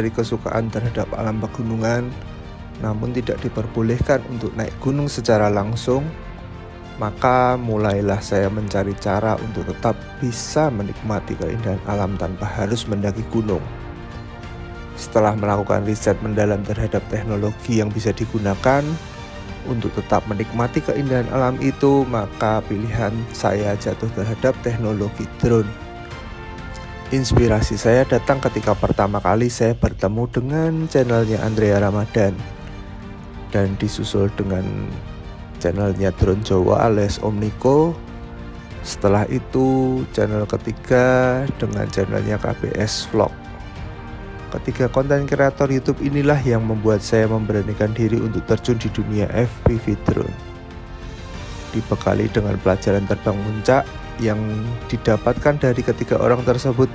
dari kesukaan terhadap alam pegunungan, namun tidak diperbolehkan untuk naik gunung secara langsung, maka mulailah saya mencari cara untuk tetap bisa menikmati keindahan alam tanpa harus mendaki gunung. Setelah melakukan riset mendalam terhadap teknologi yang bisa digunakan untuk tetap menikmati keindahan alam itu, maka pilihan saya jatuh terhadap teknologi drone. Inspirasi saya datang ketika pertama kali saya bertemu dengan channelnya Andrea Ramadan dan disusul dengan channelnya Drone Jawa alias Om Niko. Setelah itu channel ketiga dengan channelnya KBS Vlog. Ketiga konten kreator YouTube inilah yang membuat saya memberanikan diri untuk terjun di dunia FPV drone. Dibekali dengan pelajaran terbang puncak yang didapatkan dari ketiga orang tersebut,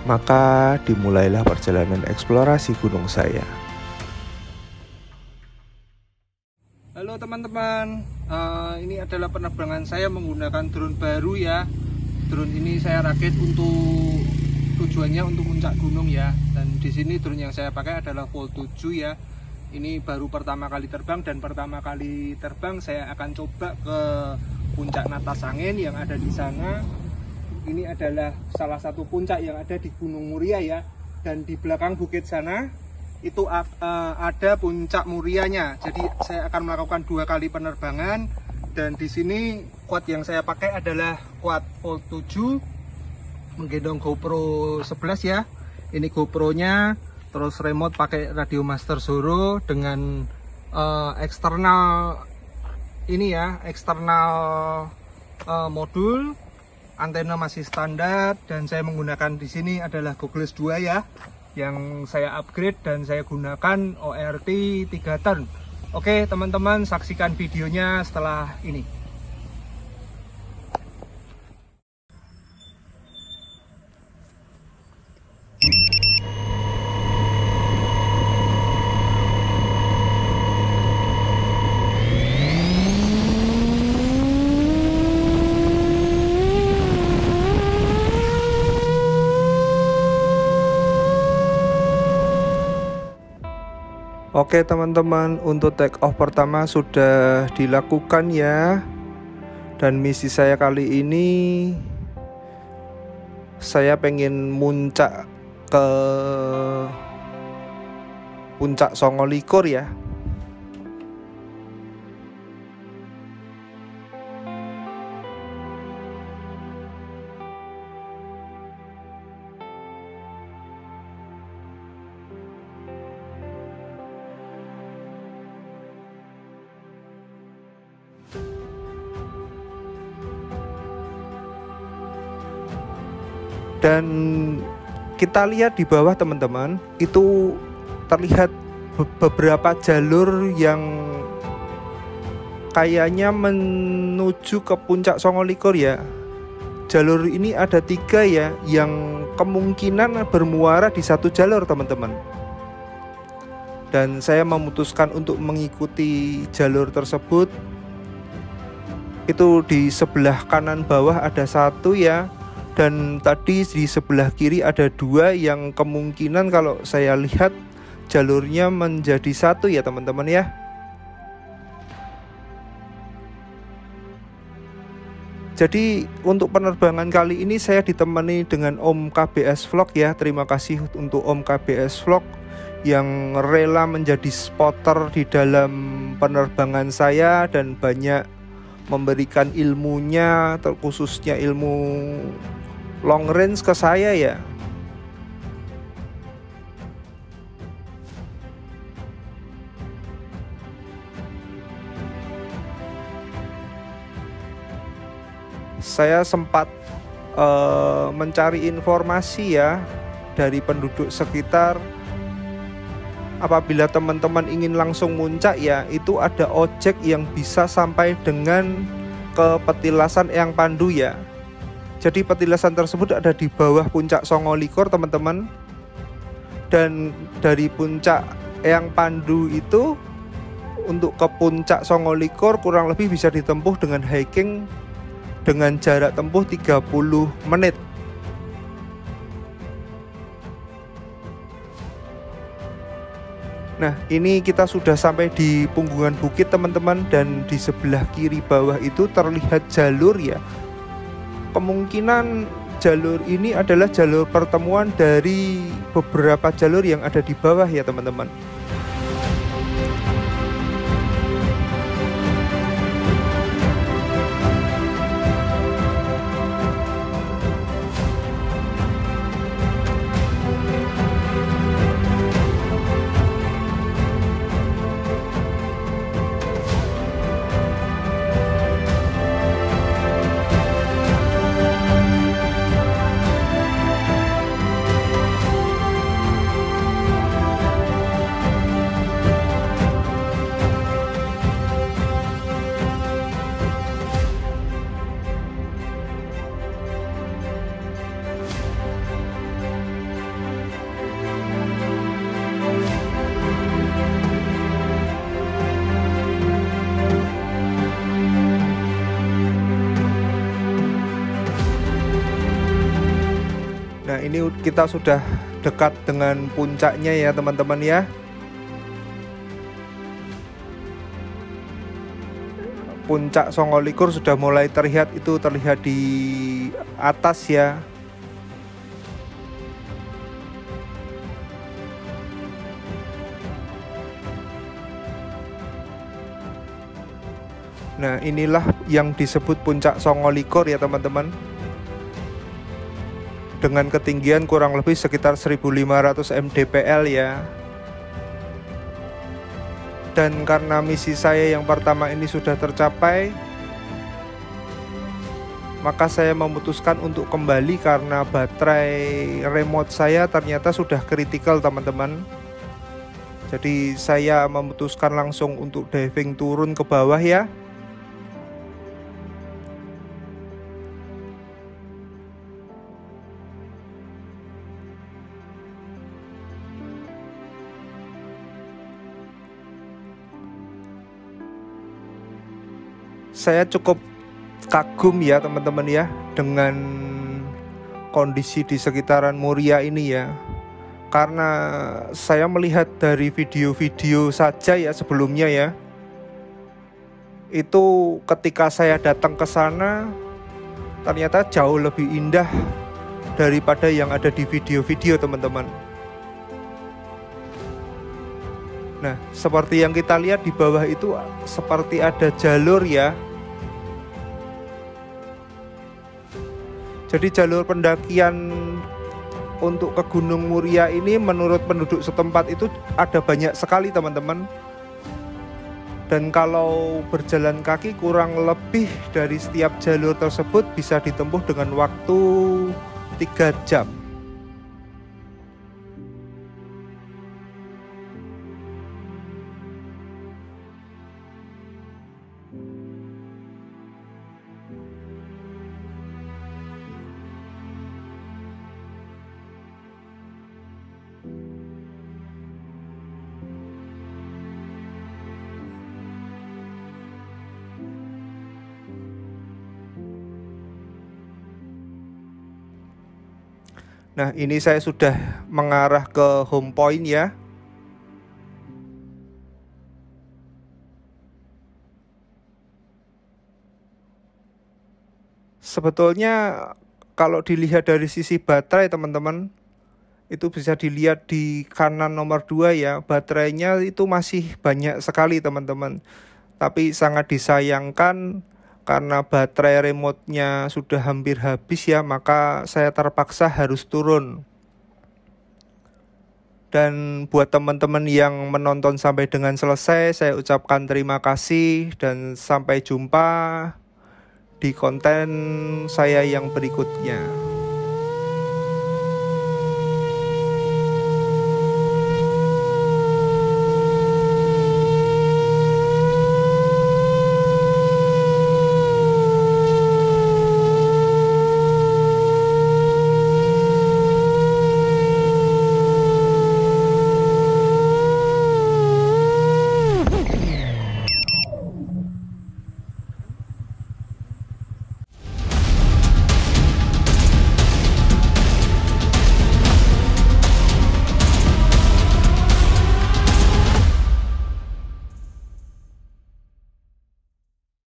maka dimulailah perjalanan eksplorasi gunung saya. Halo teman-teman, ini adalah penerbangan saya menggunakan drone baru ya. Drone ini saya rakit untuk tujuannya untuk puncak gunung ya. Dan di sini drone yang saya pakai adalah Volt 7 ya. Ini baru pertama kali terbang, dan pertama kali terbang saya akan coba ke puncak Natas Angin yang ada di sana. Ini adalah salah satu puncak yang ada di Gunung Muria ya. Dan di belakang bukit sana itu ada puncak Murianya. Jadi saya akan melakukan 2 kali penerbangan, dan di sini quad yang saya pakai adalah quad Volt 7 menggendong GoPro 11 ya. Ini GoPro-nya, terus remote pakai Radio Master Zoro dengan eksternal ini ya, eksternal modul. Antena masih standar, dan saya menggunakan di sini adalah Googles 2 ya, yang saya upgrade dan saya gunakan ORT 3 turn. Oke teman-teman, saksikan videonya setelah ini. Oke teman-teman, untuk take off pertama sudah dilakukan ya. Dan misi saya kali ini, saya pengen muncak ke puncak Songolikur ya. Dan kita lihat di bawah teman-teman, itu terlihat beberapa jalur yang kayaknya menuju ke puncak Songolikur ya. Jalur ini ada 3 ya, yang kemungkinan bermuara di satu jalur teman-teman. Dan saya memutuskan untuk mengikuti jalur tersebut. Itu di sebelah kanan bawah ada 1 ya. Dan tadi di sebelah kiri ada 2 yang kemungkinan kalau saya lihat jalurnya menjadi 1 ya teman-teman ya. Jadi untuk penerbangan kali ini saya ditemani dengan Om KBS Vlog ya. Terima kasih untuk Om KBS Vlog yang rela menjadi spotter di dalam penerbangan saya dan banyak memberikan ilmunya, terkhususnya ilmu long range ke saya ya. Saya sempat mencari informasi ya dari penduduk sekitar. Apabila teman-teman ingin langsung muncak ya, itu ada ojek yang bisa sampai dengan ke petilasan Eyang Pandu ya. Jadi petilasan tersebut ada di bawah puncak Songolikur teman-teman. Dan dari puncak Eyang Pandu itu untuk ke puncak Songolikur kurang lebih bisa ditempuh dengan hiking dengan jarak tempuh 30 menit. Nah, ini kita sudah sampai di punggungan bukit teman-teman, dan di sebelah kiri bawah itu terlihat jalur ya. Kemungkinan jalur ini adalah jalur pertemuan dari beberapa jalur yang ada di bawah ya teman-teman. Nah, ini kita sudah dekat dengan puncaknya ya teman-teman ya. Puncak Songolikur sudah mulai terlihat, itu terlihat di atas ya. Nah, inilah yang disebut puncak Songolikur ya teman-teman, dengan ketinggian kurang lebih sekitar 1500 mdpl ya. Dan karena misi saya yang pertama ini sudah tercapai, maka saya memutuskan untuk kembali karena baterai remote saya ternyata sudah kritikal teman-teman. Jadi saya memutuskan langsung untuk diving turun ke bawah ya. Saya cukup kagum ya teman-teman ya dengan kondisi di sekitaran Muria ini ya. Karena saya melihat dari video-video saja ya sebelumnya ya, itu ketika saya datang ke sana ternyata jauh lebih indah daripada yang ada di video-video teman-teman. Nah, seperti yang kita lihat di bawah itu seperti ada jalur ya. Jadi jalur pendakian untuk ke Gunung Muria ini menurut penduduk setempat itu ada banyak sekali teman-teman. Dan kalau berjalan kaki kurang lebih dari setiap jalur tersebut bisa ditempuh dengan waktu 3 jam. Nah, ini saya sudah mengarah ke home point ya. Sebetulnya kalau dilihat dari sisi baterai teman-teman, itu bisa dilihat di kanan nomor 2 ya. Baterainya itu masih banyak sekali teman-teman. Tapi sangat disayangkan karena baterai remote-nya sudah hampir habis ya, maka saya terpaksa harus turun. Dan buat teman-teman yang menonton sampai dengan selesai, saya ucapkan terima kasih dan sampai jumpa di konten saya yang berikutnya.